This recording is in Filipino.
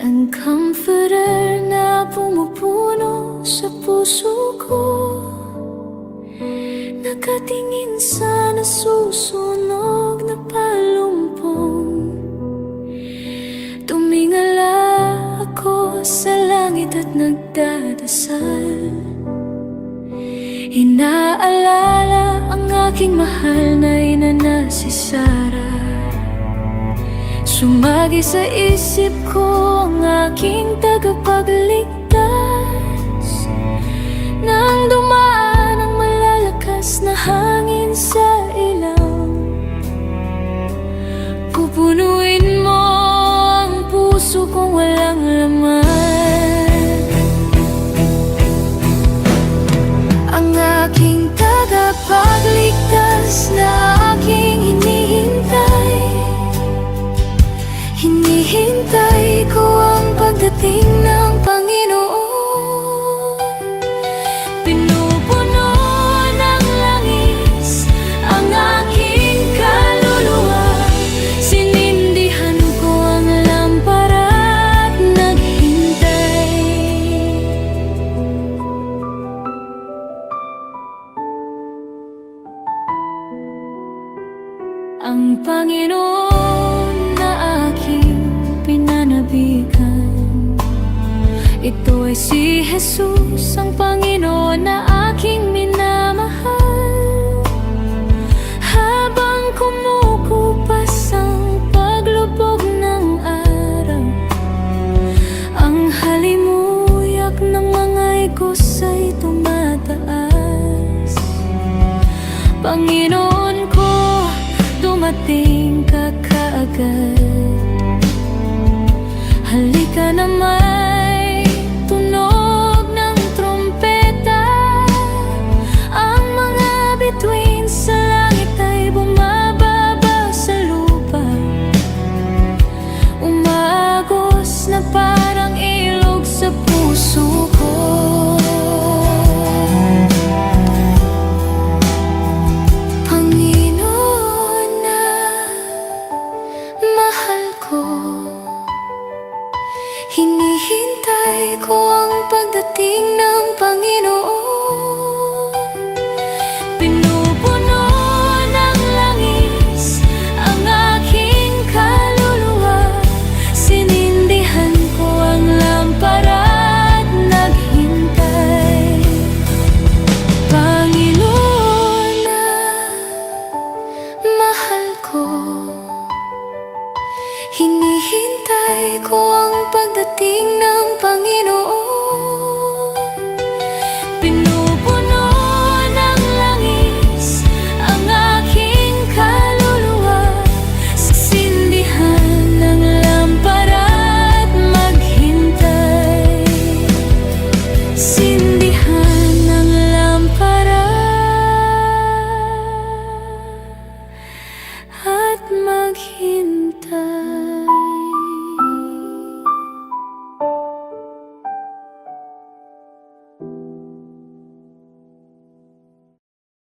Ang comforter na pumupuno sa puso ko, nakatingin sa nasusunog na palumpong. Tumingala ako sa langit at nagdadasal, inaalala ang aking mahal na ina na si Sarah. Sumagi sa isip ko ang aking tagapagligtas, nang dumaan ang malalakas na hangin sa ilaw. Pupunuin mo ang puso kong walang laman, ang aking tagapagligtas na aking hinihintay. Hinihintay ko ang pagdating ng Panginoon. Pinupuno ng langis ang aking kaluluwa, sinindihan ko ang lampara at naghintay. Ang Panginoon na aking pinanabigan, ito ay si Jesus, ang Panginoon na aking minamahal. Habang kumukupas ang paglubog ng araw, ang halimuyak ng mga igos ay tumataas. Panginoon ko, dumating ka kaagad. Halika na, may tunog ng trumpeta. Ang mga bituin sa langit ay bumababa sa lupa, umaagos na parang ilog sa puso ko. Panginoon na mahal ko, hinihintay ko ang pagdating ng Panginoon.